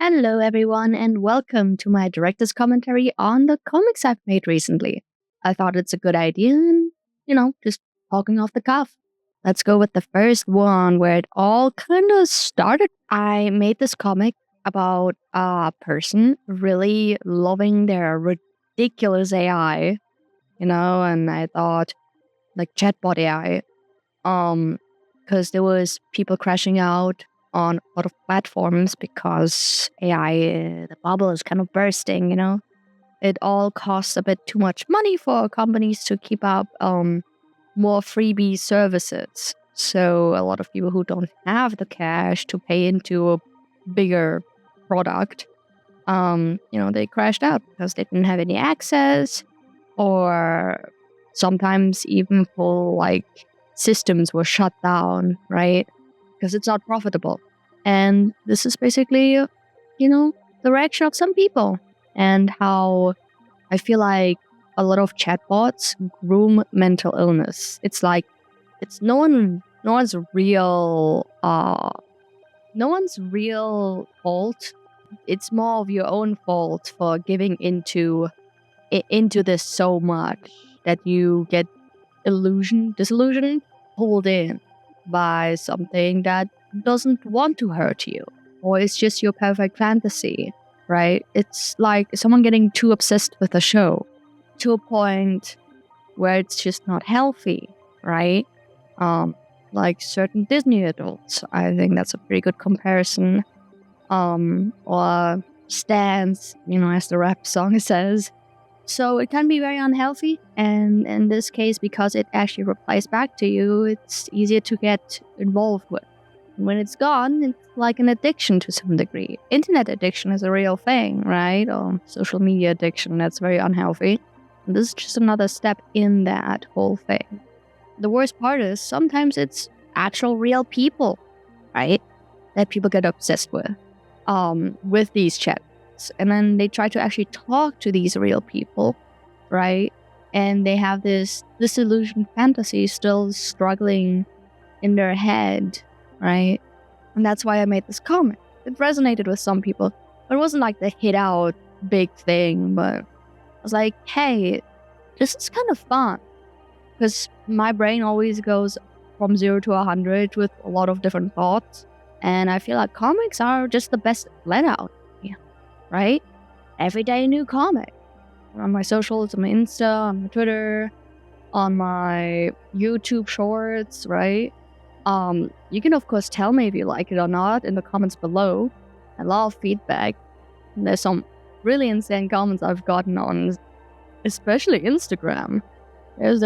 Hello, everyone, and welcome to my director's commentary on the comics I've made recently. I thought it's a good idea and, just talking off the cuff. Let's go with the first one where it all kind of started. I made this comic about a person really loving their ridiculous AI, and I thought, like chatbot AI, because there was people crashing out on a lot of platforms because AI, the bubble is kind of bursting. It all costs a bit too much money for companies to keep up more freebie services. So a lot of people who don't have the cash to pay into a bigger product, they crashed out because they didn't have any access, or sometimes even full systems were shut down, right? Because it's not profitable. And this is basically, the reaction of some people and how I feel like a lot of chatbots groom mental illness. It's like it's no one's real fault. It's more of your own fault for giving into this so much that you get disillusioned, pulled in by something that doesn't want to hurt you, or it's just your perfect fantasy, right? It's like someone getting too obsessed with a show to a point where it's just not healthy, right? Like certain Disney adults. I think that's a pretty good comparison. Or stands, as the rap song says. So it can be very unhealthy, and in this case, because it actually replies back to you, it's easier to get involved with. When it's gone, it's like an addiction to some degree. Internet addiction is a real thing, right? Or social media addiction, that's very unhealthy. And this is just another step in that whole thing. The worst part is sometimes it's actual real people, right? That people get obsessed with these chats. And then they try to actually talk to these real people, right? And they have this disillusioned fantasy still struggling in their head, right? And that's why I made this comic. It resonated with some people, but it wasn't like the hit out big thing, but I was like, hey, this is kind of fun. Because my brain always goes from 0 to 100 with a lot of different thoughts. And I feel like comics are just the best let out. Right? Every day a new comic. On my socials, on my Insta, on my Twitter, on my YouTube shorts, right? You can of course tell me if you like it or not in the comments below. I love feedback. And there's some really insane comments I've gotten on especially Instagram. There's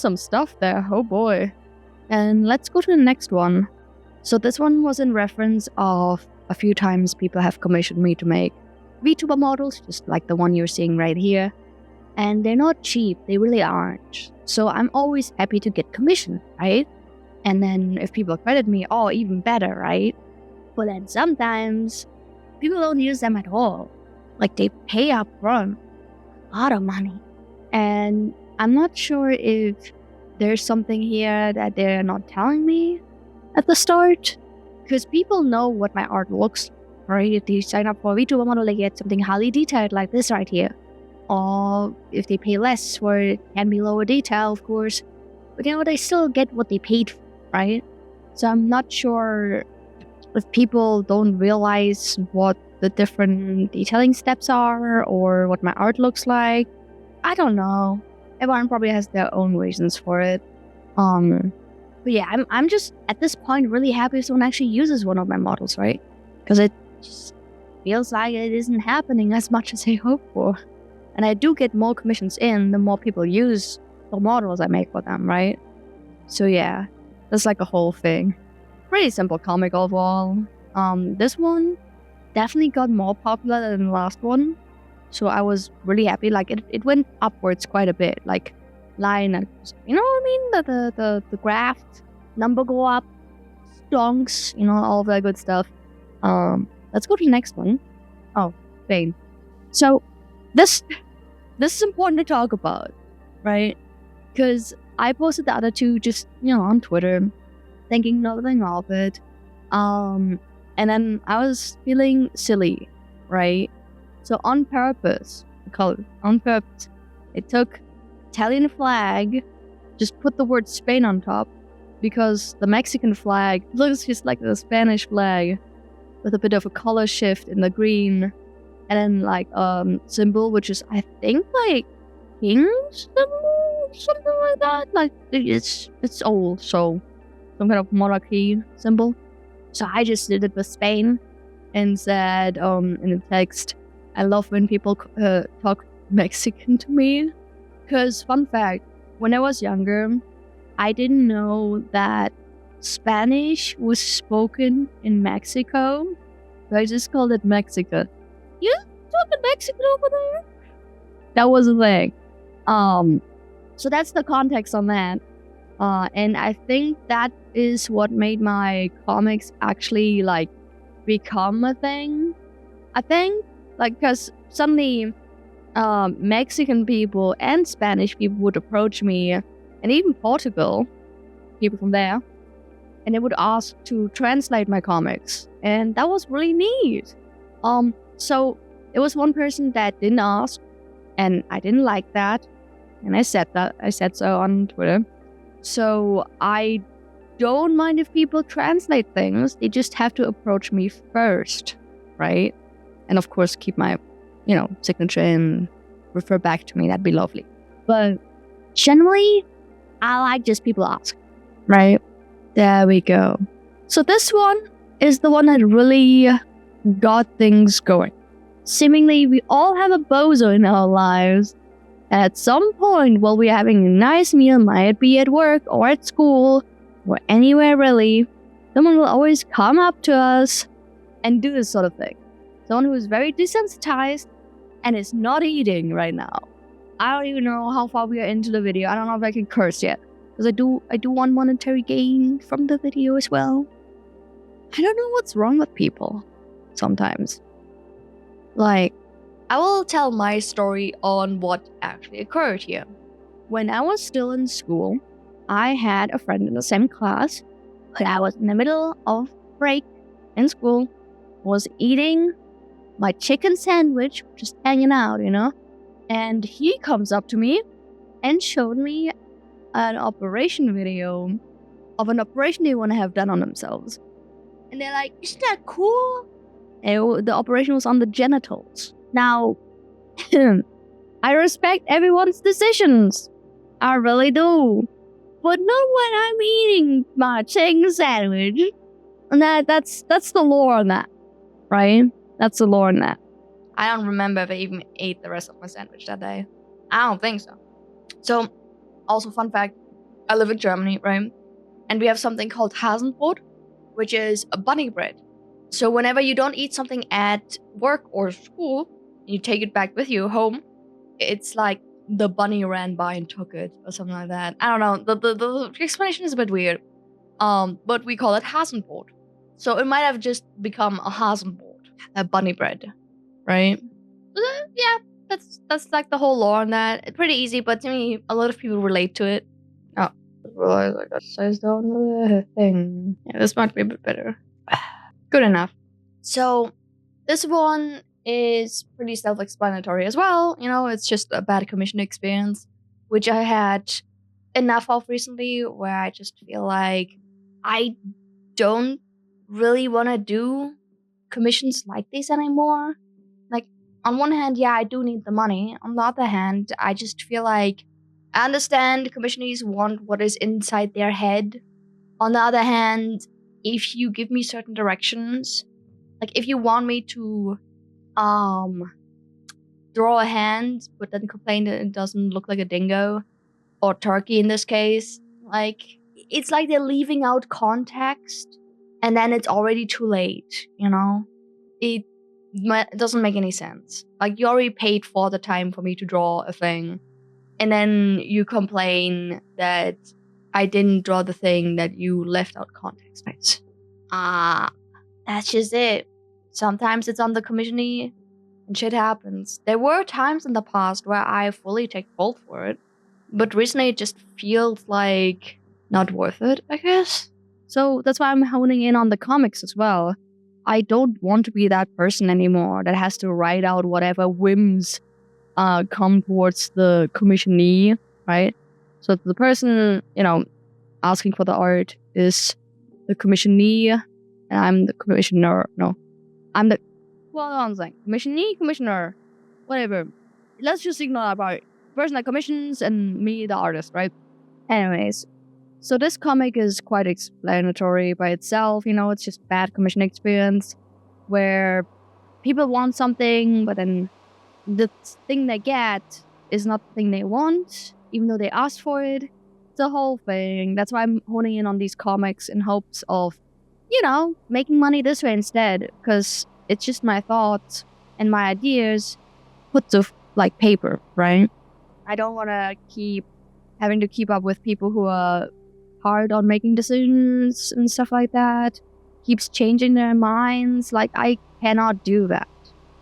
some stuff there, oh boy. And let's go to the next one. So this one was in reference of a few times people have commissioned me to make VTuber models, just like the one you're seeing right here. And they're not cheap, they really aren't. So I'm always happy to get commissioned, right? And then if people credit me, oh, even better, right? But then sometimes people don't use them at all. Like they pay up front a lot of money. And I'm not sure if there's something here that they're not telling me at the start. Because people know what my art looks like, right? If they sign up for a VTuber model, they get something highly detailed like this right here. Or if they pay less, where it can be lower detail, of course. But they still get what they paid for, right? So I'm not sure if people don't realize what the different detailing steps are or what my art looks like. I don't know. Everyone probably has their own reasons for it. But yeah, I'm just at this point really happy if someone actually uses one of my models, right? Because it just feels like it isn't happening as much as I hope for. And I do get more commissions in the more people use the models I make for them, right? So yeah, that's like a whole thing. Pretty simple comic overall. This one definitely got more popular than the last one. So I was really happy. Like it went upwards quite a bit. Like line and you know what I mean? The graph number go up, stonks, all that good stuff. Let's go to the next one. Oh, Bane. So this is important to talk about, right? Because I posted the other two just on Twitter, thinking nothing of it. And then I was feeling silly, right? So on purpose, I took Italian flag, just put the word Spain on top, because the Mexican flag looks just like the Spanish flag with a bit of a color shift in the green, and then like symbol, which is I think like king symbol, something like that. Like it's old, so some kind of monarchy symbol. So I just did it with Spain and said in the text, I love when people talk Mexican to me. Because, fun fact, when I was younger, I didn't know that Spanish was spoken in Mexico. So I just called it Mexico. You talking Mexican over there? That was a thing. So that's the context on that. And I think that is what made my comics actually like become a thing. I think like because suddenly Mexican people and Spanish people would approach me, and even Portugal people from there, and they would ask to translate my comics, and that was really neat. So there was one person that didn't ask, and I didn't like that, and I said so on Twitter. So I don't mind if people translate things. They just have to approach me first, right? And of course, keep my, signature and refer back to me. That'd be lovely. But generally, I like just people ask, right? There we go. So this one is the one that really got things going. Seemingly, we all have a bozo in our lives. At some point while we're having a nice meal, might it be at work or at school or anywhere really, someone will always come up to us and do this sort of thing. Someone who is very desensitized and is not eating right now. I don't even know how far we are into the video. I don't know if I can curse yet. Because I do want monetary gain from the video as well. I don't know what's wrong with people sometimes. Like, I will tell my story on what actually occurred here. When I was still in school, I had a friend in the same class, but I was in the middle of break in school, was eating my chicken sandwich, just hanging out, and he comes up to me and showed me an operation video of an operation they want to have done on themselves. And they're like, isn't that cool? And the operation was on the genitals. Now, I respect everyone's decisions. I really do. But not when I'm eating my chicken sandwich. And that's the lore on that, right? That's the lore on that. I don't remember if I even ate the rest of my sandwich that day. I don't think so. So, also fun fact, I live in Germany, right? And we have something called Hasenbrot, which is a bunny bread. So whenever you don't eat something at work or school, you take it back with you home, it's like the bunny ran by and took it or something like that. I don't know. The explanation is a bit weird. But we call it Hasenbrot. So it might have just become a Hasenbrot, a bunny bread, right? Yeah, that's like the whole lore on that. It's pretty easy, but to me, a lot of people relate to it. Oh, I realized I got sized down the thing. Yeah, this might be a bit better. Good enough. So this one is pretty self-explanatory as well. It's just a bad commission experience, which I had enough of recently, where I just feel like I don't really want to do commissions like this anymore. Like, on one hand, yeah, I do need the money. On the other hand, I just feel like I understand commissionees want what is inside their head. On the other hand, if you give me certain directions, like if you want me to draw a hand but then complain that it doesn't look like a dingo or turkey in this case, like it's like they're leaving out context and then it's already too late. It doesn't make any sense. Like, you already paid for the time for me to draw a thing, and then you complain that I didn't draw the thing, that you left out context. Right? That's just it. Sometimes it's on the commissionee and shit happens. There were times in the past where I fully take fault for it, but recently it just feels like not worth it, I guess. So that's why I'm honing in on the comics as well. I don't want to be that person anymore that has to write out whatever whims come towards the commissionee, right? So the person, asking for the art is the commissionee, and I'm the commissioner. No, I'm the, well, I'm saying commissionee, commissioner, whatever. Let's just ignore that part. The person that commissions and me, the artist, right? Anyways, so this comic is quite explanatory by itself. It's just bad commission experience where people want something, but then the thing they get is not the thing they want, even though they asked for it. It's a whole thing. That's why I'm honing in on these comics in hopes of, making money this way instead, because it's just my thoughts and my ideas put to paper, right? I don't want to keep having to keep up with people who are hard on making decisions and stuff like that, keeps changing their minds. I cannot do that.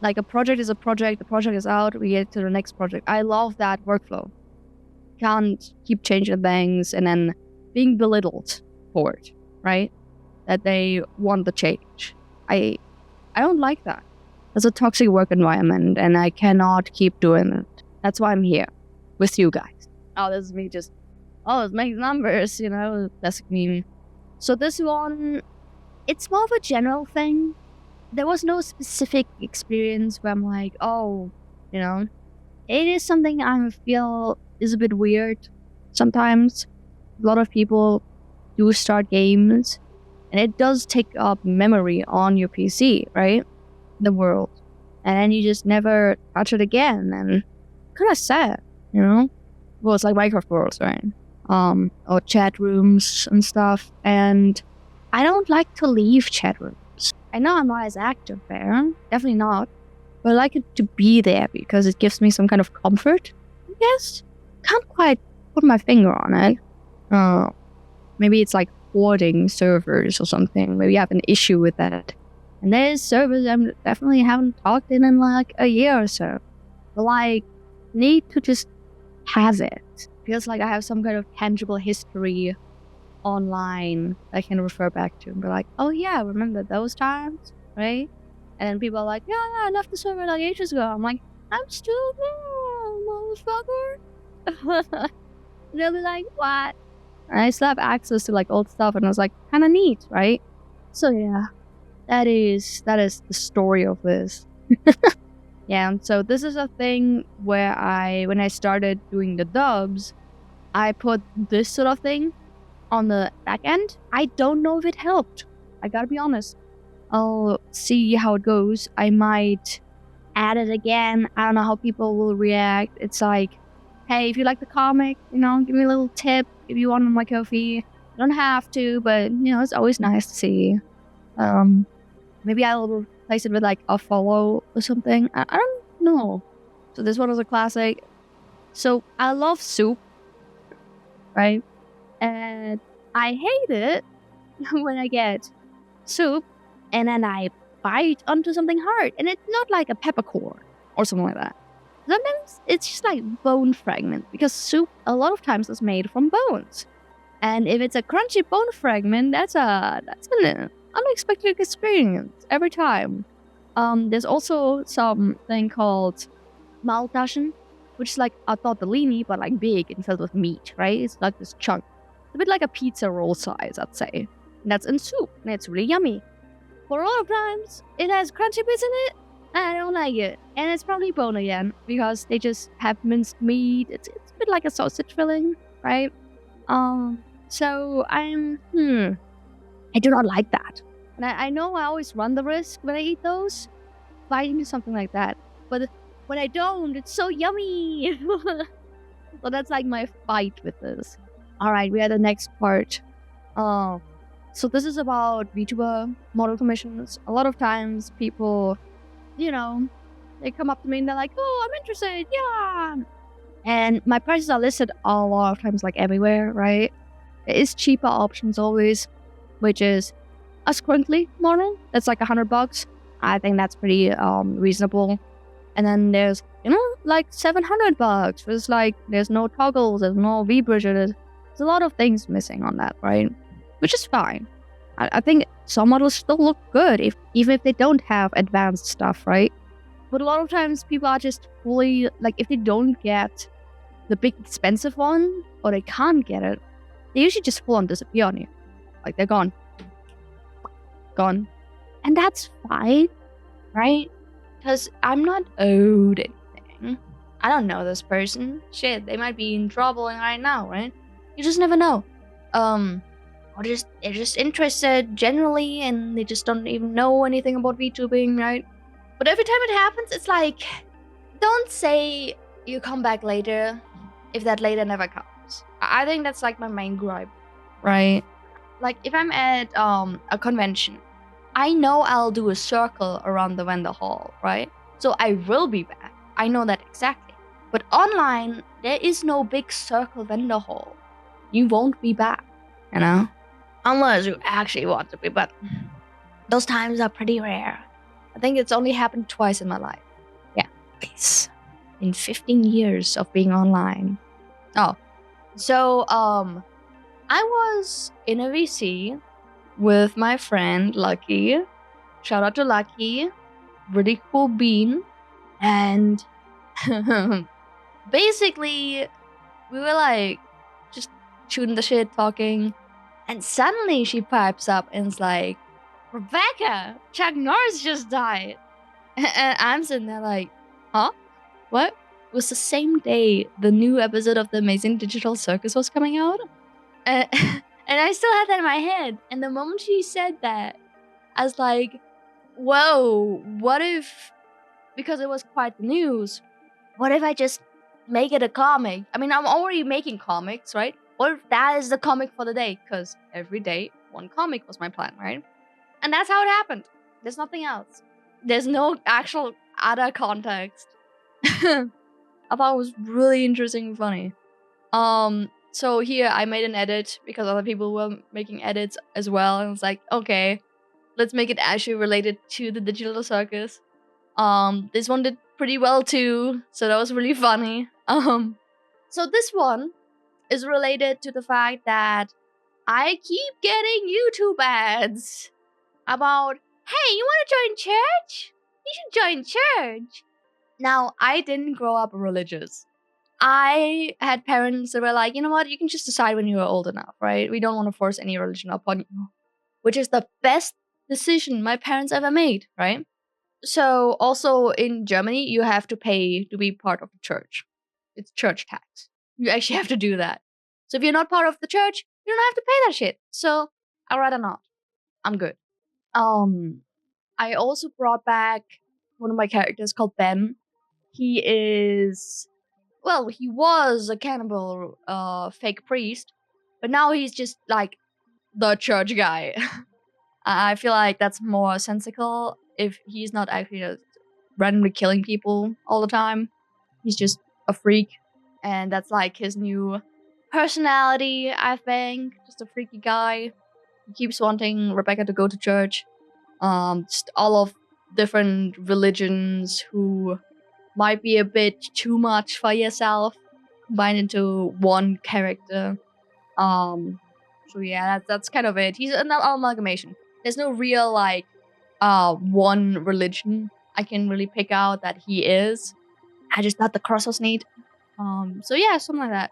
A project is a project, the project is out, we get to the next project. I love that workflow. Can't keep changing things and then being belittled for it, right? That they want the change. I don't like that. It's a toxic work environment and I cannot keep doing it. That's why I'm here with you guys. Oh, this is me just, let's make numbers, that's me. So this one, it's more of a general thing. There was no specific experience where I'm like, it is something I feel is a bit weird sometimes. A lot of people do start games, and it does take up memory on your PC, right? The world. And then you just never touch it again, and kind of sad, Well, it's like Minecraft worlds, right? Or chat rooms and stuff, and I don't like to leave chat rooms. I know I'm not as active there, definitely not, but I like it to be there because it gives me some kind of comfort, I guess. Can't quite put my finger on it. Maybe it's like hoarding servers or something. Maybe I have an issue with that. And there's servers I definitely haven't talked in a year or so. But need to just have it. Feels like I have some kind of tangible history online I can refer back to and be like, oh yeah, remember those times, right? And then people are like, yeah, I left the server ages ago. I'm like, I'm still there, motherfucker. They'll be like, what? And I still have access to old stuff, and I was like, kind of neat, right? So yeah, that is the story of this. Yeah, so this is a thing where when I started doing the dubs, I put this sort of thing on the back end. I don't know if it helped. I gotta be honest. I'll see how it goes. I might add it again. I don't know how people will react. It's like, hey, if you like the comic, give me a little tip if you want on my Ko-fi. You don't have to, but it's always nice to see. Maybe I'll replace it with a follow or something. I don't know. So this one was a classic. So I love soup, right? And I hate it when I get soup and then I bite onto something hard. And it's not like a peppercorn or something like that. Sometimes it's just bone fragment, because soup a lot of times is made from bones. And if it's a crunchy bone fragment, that's an unexpected experience every time. There's also something called Maltaschen, which is a tortellini, but big and filled with meat, right? It's this chunk. It's a bit like a pizza roll size, I'd say. And that's in soup, and it's really yummy. For a lot of times, it has crunchy bits in it, and I don't like it. And it's probably bone again, because they just have minced meat. It's a bit like a sausage filling, right? So I do not like that. And I know I always run the risk when I eat those, biting into something like that. But when I don't, it's so yummy. So that's my fight with this. Alright, we are the next part. So this is about VTuber model commissions. A lot of times people, they come up to me and they're like, oh, I'm interested, yeah. And my prices are listed a lot of times everywhere, right? There is cheaper options always, which is a squinkly model. That's $100. I think that's pretty reasonable. And then there's, $700. There's there's no toggles, there's no V-bridge. There's a lot of things missing on that, right? Which is fine. I think some models still look good even if they don't have advanced stuff, right? But a lot of times people are just fully like, if they don't get the big expensive one or they can't get it, they usually just full on disappear on you. Like they're gone. And that's fine, right? Because I'm not owed anything. I don't know this person. Shit, they might be in trouble right now, right? You just never know. Or they're just interested generally and they just don't even know anything about VTubing, right? But every time it happens, it's like, don't say you come back later if that later never comes. I think that's like my main gripe, right? Like if I'm at a convention, I know I'll do a circle around the vendor hall, right? So I will be back. I know that exactly. But online, there is no big circle vendor hall. You won't be back, you know? Unless you actually want to be, but those times are pretty rare. I think it's only happened twice in my life. Yeah, twice. In 15 years of being online. Oh, so I was in a VC with my friend Lucky. Shout out to Lucky. Really cool bean. And basically, we were like just shooting the shit, talking. And suddenly she pipes up and is like, Rebecca, Chuck Norris just died. And I'm sitting there like, huh? What? It was the same day the new episode of The Amazing Digital Circus was coming out. And I still had that in my head. And the moment she said that, I was like, whoa, what if, because it was quite the news, what if I just make it a comic? I mean, I'm already making comics, right? What if that is the comic for the day? Because every day, one comic was my plan, right? And that's how it happened. There's nothing else. There's no actual other context. I thought it was really interesting and funny. So here I made an edit because other people were making edits as well. And I was like, okay, let's make it actually related to the digital circus. This one did pretty well too, so that was really funny. So this one is related to the fact that I keep getting YouTube ads about, hey, you want to join church? You should join church. Now, I didn't grow up religious. I had parents that were like, you know what, you can just decide when you are old enough, right? We don't want to force any religion upon you. Which is the best decision my parents ever made, right? So also in Germany, you have to pay to be part of the church. It's church tax. You actually have to do that. So if you're not part of the church, you don't have to pay that shit. So I'd rather not. I'm good. I also brought back one of my characters called Ben. He is, well, he was a cannibal fake priest, but now he's just like the church guy. I feel like that's more sensical if he's not actually randomly killing people all the time. He's just a freak, and that's like his new personality, I think. Just a freaky guy. He keeps wanting Rebecca to go to church. Just all of different religions who might be a bit too much for yourself combined into one character. So yeah, that's kind of it. He's an amalgamation. There's no real like one religion I can really pick out that he is. I just thought the cross was neat. So yeah, something like that.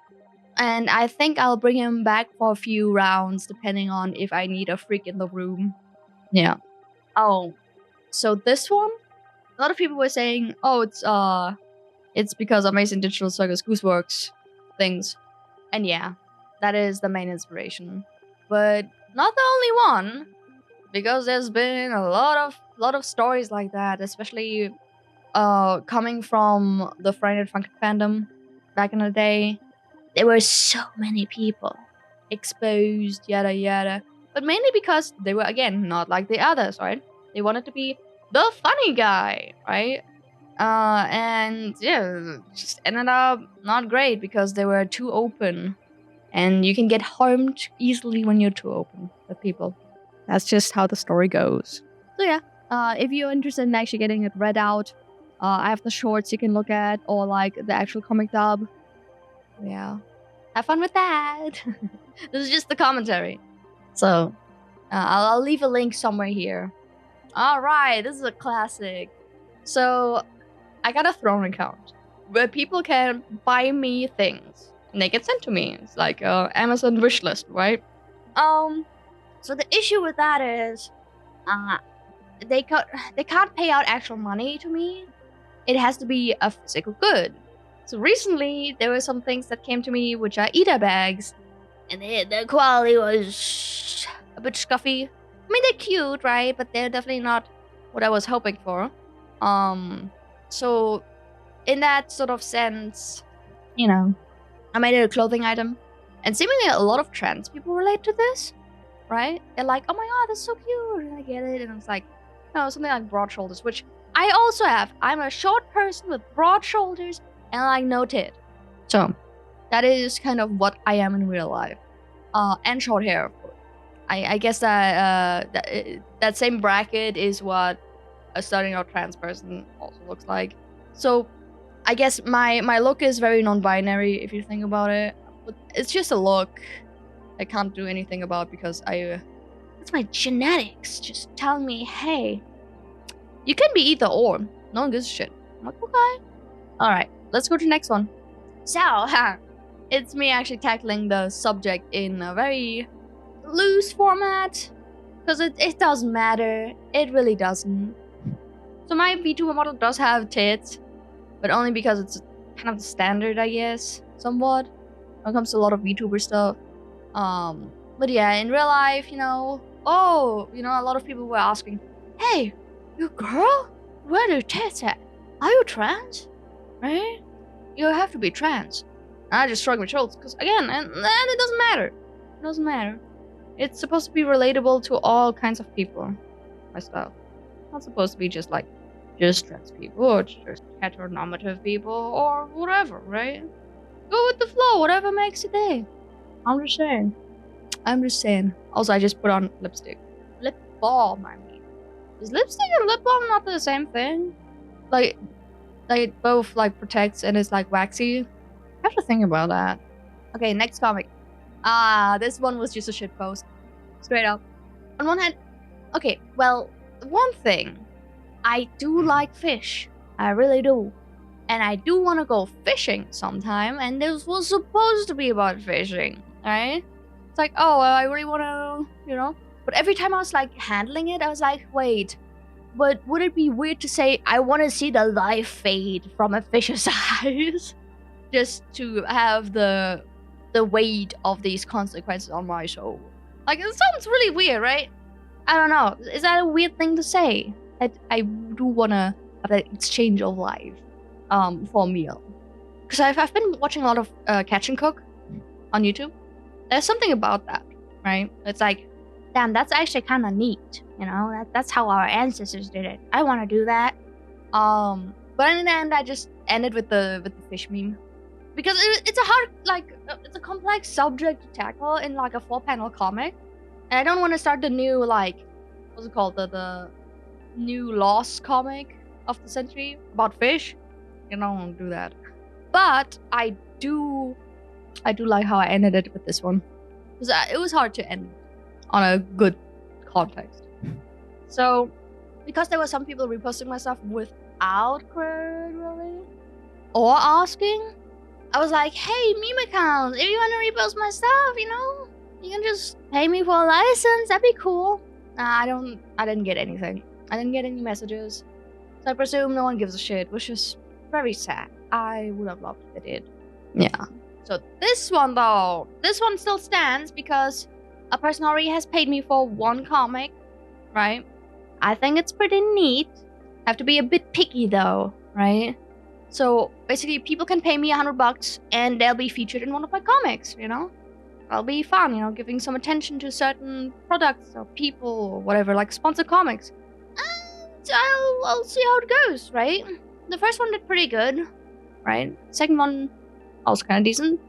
And I think I'll bring him back for a few rounds depending on if I need a freak in the room. Yeah. Oh, so this one, a lot of people were saying, oh, it's because Amazing Digital Circus Gooseworks things. And yeah, that is the main inspiration. But not the only one, because there's been a lot of stories like that, especially coming from the Friday Night Funkin' fandom back in the day. There were so many people exposed, yada yada. But mainly because they were, again, not like the others, right? They wanted to be the funny guy, right? And yeah, just ended up not great because they were too open. And you can get harmed easily when you're too open with people. That's just how the story goes. So yeah, if you're interested in actually getting it read out, I have the shorts you can look at, or like the actual comic dub. Yeah. Have fun with that. This is just the commentary. So, I'll leave a link somewhere here. All right, this is a classic. So I got a Throne account where people can buy me things and they get sent to me. It's like Amazon wish list, right? So the issue with that is, they can't pay out actual money to me. It has to be a physical good. So recently there were some things that came to me which are eater bags, and the quality was a bit scuffy. I mean, they're cute, right? But they're definitely not what I was hoping for. So in that sort of sense, I made it a clothing item, and seemingly a lot of trans people relate to this, right? They're like, "Oh my god, that's so cute," and I get it, and it's like, something like broad shoulders, which I also have. I'm a short person with broad shoulders and like no tit. So that is kind of what I am in real life. And short hair, of course. I guess that same bracket is what a starting out trans person also looks like. So I guess my look is very non-binary if you think about it. But it's just a look I can't do anything about because it's my genetics just telling me, hey, you can be either or. No one gives a shit. I'm like, okay. Alright, let's go to the next one. So, it's me actually tackling the subject in a very loose format. Because it doesn't matter. It really doesn't. So my VTuber model does have tits. But only because it's kind of the standard, I guess. Somewhat. When it comes to a lot of VTuber stuff. But yeah, in real life, a lot of people were asking, hey, you girl? Where are your tits at? Are you trans? Right? You have to be trans. And I just shrugged my shoulders because, again, and it doesn't matter. It doesn't matter. It's supposed to be relatable to all kinds of people. My stuff. Not supposed to be just trans people or just heteronormative people or whatever, right? Go with the flow, whatever makes your day. I'm just saying. Also, I just put on lipstick. Lip balm, I mean. Is lipstick and lip balm not the same thing? Like it both protects and is waxy. I have to think about that. Okay, next comic. This one was just a shit post. Straight up. On one hand, okay, well, one thing. I do like fish. I really do. And I do want to go fishing sometime, and this was supposed to be about fishing, right? It's like, oh, I really want to, But every time I was handling it, I was like, wait, but would it be weird to say I want to see the life fade from a fish's eyes? Just to have the weight of these consequences on my soul. It sounds really weird, right? I don't know. Is that a weird thing to say? That I do want to have that exchange of life for a meal. Because I've been watching a lot of Catch and Cook on YouTube. There's something about that, right? It's like, damn, that's actually kind of neat. That's how our ancestors did it. I want to do that. But in the end, I just ended with the fish meme. Because it's a hard, it's a complex subject to tackle in a 4-panel comic. And I don't want to start the new, what's it called? The new Lost comic of the century about fish. I don't want to do that. But I do like how I ended it with this one. Because it was hard to end on a good context. So, because there were some people reposting my stuff without credit, really, or asking, I was like, hey, meme accounts, if you want to repost my stuff, you can just pay me for a license, that'd be cool. I didn't get anything. I didn't get any messages. So I presume no one gives a shit, which is very sad. I would have loved if they did. Yeah. So this one, though, still stands because a person already has paid me for one comic, right? I think it's pretty neat. Have to be a bit picky, though, right? So basically, people can pay me $100 and they'll be featured in one of my comics, That'll be fun, giving some attention to certain products or people or whatever, sponsored comics. And I'll see how it goes, right? The first one did pretty good, right? Second one also kind of decent.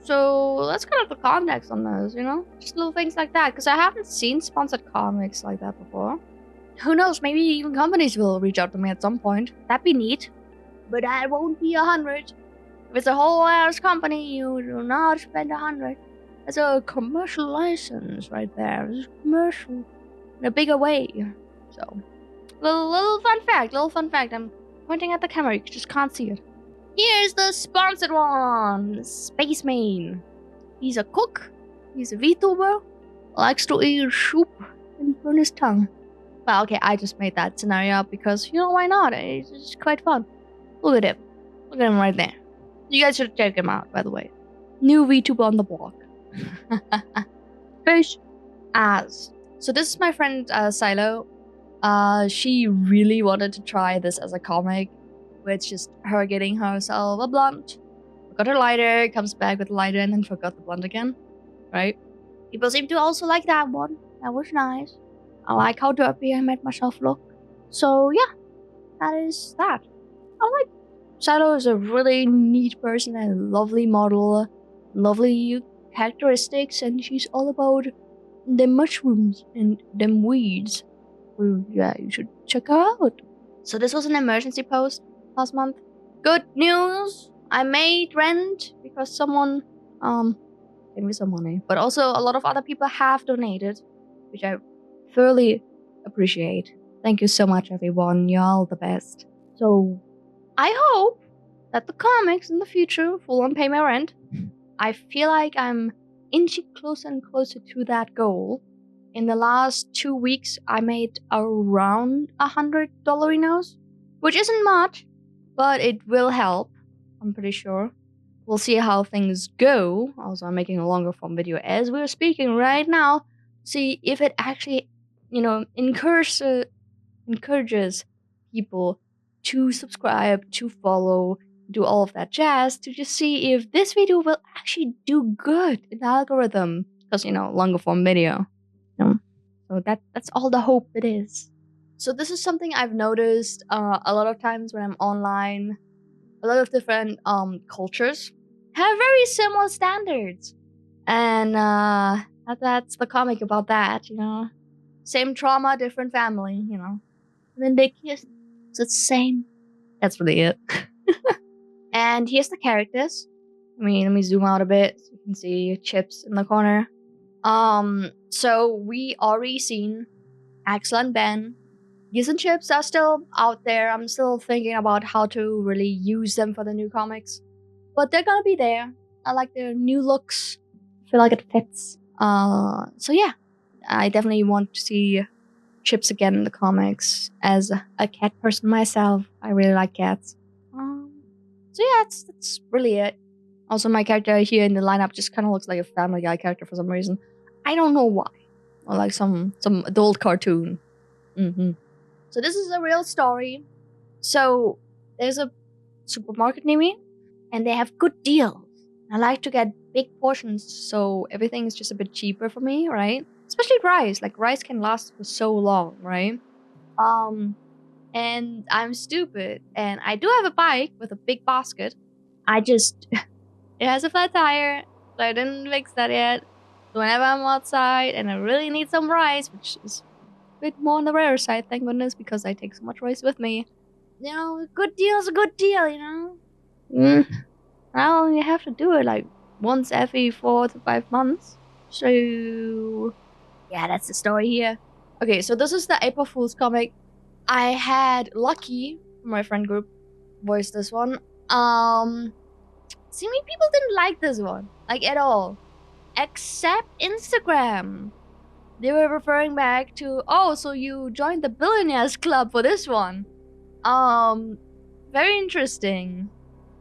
So that's kind of the context on those, Just little things like that, because I haven't seen sponsored comics like that before. Who knows, maybe even companies will reach out to me at some point. That'd be neat. But that won't be 100. If it's a whole ass company, you do not spend 100. That's a commercial license right there. It's commercial in a bigger way. So, little fun fact. I'm pointing at the camera. You just can't see it. Here's the sponsored one. Space Main. He's a cook. He's a VTuber. Likes to eat soup and burn his tongue. Well, okay, I just made that scenario up because, why not? It's quite fun. Look at him. Look at him right there. You guys should check him out, by the way. New VTuber on the block. Fish as. So this is my friend Silo. She really wanted to try this as a comic, with just her getting herself a blunt, got her lighter, comes back with a lighter, and then forgot the blunt again. Right? People seem to also like that one. That was nice. I like how derpy I made myself look. So yeah, that is that. I like Shadow is a really neat person and a lovely model, lovely characteristics, and she's all about the mushrooms and them weeds. Well, yeah, you should check her out. So this was an emergency post last month. Good news! I made rent because someone gave me some money, but also a lot of other people have donated, which I thoroughly appreciate. Thank you so much, everyone. You're all the best. So I hope that the comics in the future will pay my rent. I feel like I'm inching closer and closer to that goal. In the last 2 weeks, I made around $100, which isn't much, but it will help, I'm pretty sure. We'll see how things go. Also, I'm making a longer form video as we're speaking right now. See if it actually, encourages people to subscribe, to follow, do all of that jazz, to just see if this video will actually do good in the algorithm. Because, longer form video. So that's all the hope it is. So this is something I've noticed a lot of times when I'm online. A lot of different cultures have very similar standards. And that's the comic about that, Same trauma, different family, And then they kiss. So it's the same. That's really it. And here's the characters. Let me zoom out a bit so you can see Chips in the corner. So we already seen Axel and Ben. Giz and Chips are still out there. I'm still thinking about how to really use them for the new comics. But they're gonna be there. I like their new looks. I feel like it fits. So yeah. I definitely want to see Chips again in the comics. As a cat person myself, I really like cats. So yeah, that's really it. Also, my character here in the lineup just kind of looks like a Family Guy character for some reason. I don't know why. Or like some adult cartoon. So this is a real story. So there's a supermarket near me, and they have good deals. I like to get big portions, so everything is just a bit cheaper for me, right? Especially rice. Like rice can last for so long, right? And I'm stupid, and I do have a bike with a big basket. It has a flat tire, so I didn't fix that yet. So whenever I'm outside and I really need some rice, which is a bit more on the rare side, thank goodness, because I take so much rice with me. A good deal is a good deal, Well, you have to do it like once every 4 to 5 months. So, yeah, that's the story here. Okay, so this is the April Fool's comic. I had Lucky from my friend group voice this one. See, people didn't like this one, like at all, except Instagram. They were referring back to, oh, so you joined the Billionaires Club for this one. Very interesting.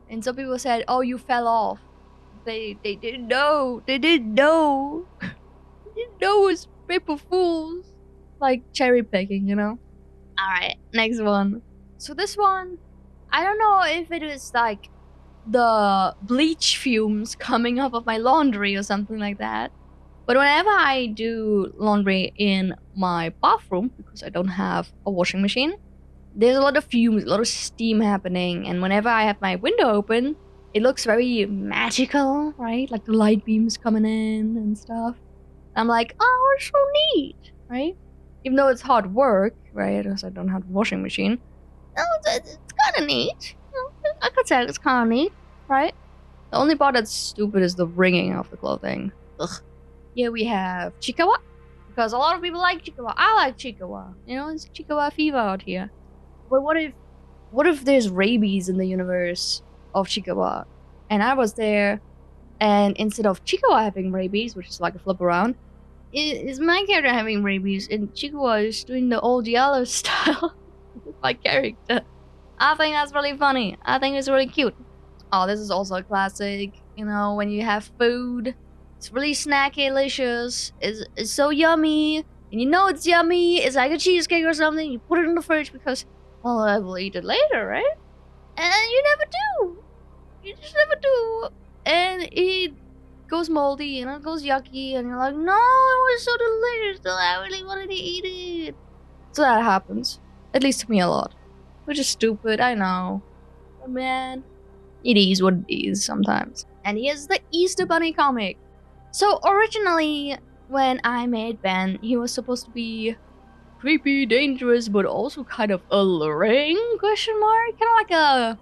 And some people said, oh, you fell off. They didn't know. They didn't know. They didn't know it was April Fools. Like cherry picking, Alright, next one. So this one, I don't know if it is like the bleach fumes coming off of my laundry or something like that. But whenever I do laundry in my bathroom, because I don't have a washing machine, there's a lot of fumes, a lot of steam happening. And whenever I have my window open, it looks very magical, right? Like the light beams coming in and stuff. I'm like, oh, it's so neat, right? Even though it's hard work, right? Because I don't have a washing machine. It's kind of neat. I could say it's kind of neat, right? The only part that's stupid is the wringing of the clothing. Ugh. Here we have Chiikawa, because a lot of people like Chiikawa. I like Chiikawa. You know, it's Chiikawa fever out here. But what if there's rabies in the universe of Chiikawa? And I was there, and instead of Chiikawa having rabies, which is like a flip around, is my character having rabies, and Chiikawa is doing the old yellow style with my character. I think that's really funny. I think it's really cute. Oh, this is also a classic. You know, when you have food, it's really snacky, delicious. It's so yummy, and you know it's yummy. It's like a cheesecake or something. You put it in the fridge because, oh, I will eat it later, right? And you never do. You just never do. And it goes moldy and it goes yucky, and you're like, no, it was so delicious that I really wanted to eat it. So that happens, at least to me, a lot, which is stupid. I know, but man, it is what it is sometimes. And here's the Easter Bunny comic. So originally, when I made Ben, he was supposed to be creepy, dangerous, but also kind of alluring? Question mark? Kind of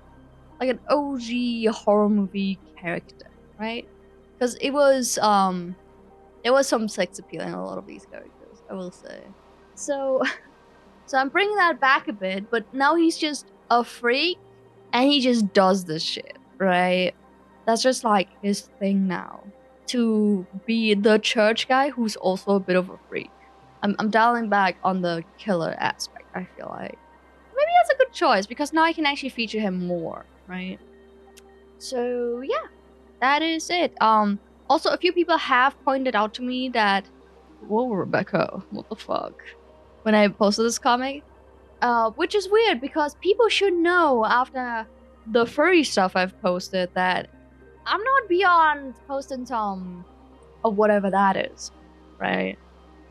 like an OG horror movie character, right? Because it was there was some sex appeal in a lot of these characters, I will say. So I'm bringing that back a bit, but now he's just a freak, and he just does this shit, right? That's just like his thing now. To be the church guy who's also a bit of a freak. I'm dialing back on the killer aspect, I feel like. Maybe that's a good choice, because now I can actually feature him more, right? So yeah, that is it. Also, a few people have pointed out to me that, whoa, Rebecca, what the fuck? When I posted this comic, which is weird because people should know after the furry stuff I've posted that I'm not beyond posting some of whatever that is, right?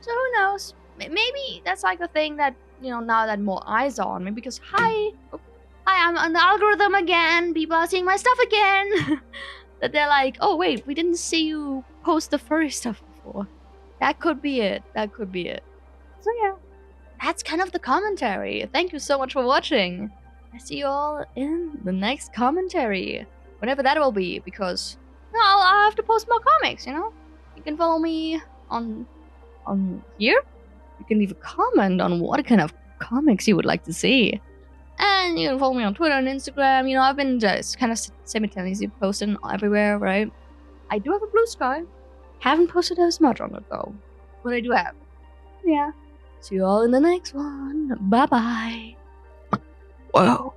So who knows? Maybe that's like a thing that, you know, now that more eyes are on me, because hi, I'm on the algorithm again. People are seeing my stuff again. That they're like, oh wait, we didn't see you post the furry stuff before. That could be it. That could be it. So yeah, that's kind of the commentary. Thank you so much for watching. I see you all in the next commentary, whatever that will be, because no, I'll have to post more comics. You know, you can follow me on here. You can leave a comment on what kind of comics you would like to see. And you can follow me on Twitter and Instagram. You know, I've been just kind of simultaneously posting everywhere, right? I do have a Blue Sky. Haven't posted as much on it, though. But I do have. Yeah. See you all in the next one. Bye-bye. Whoa.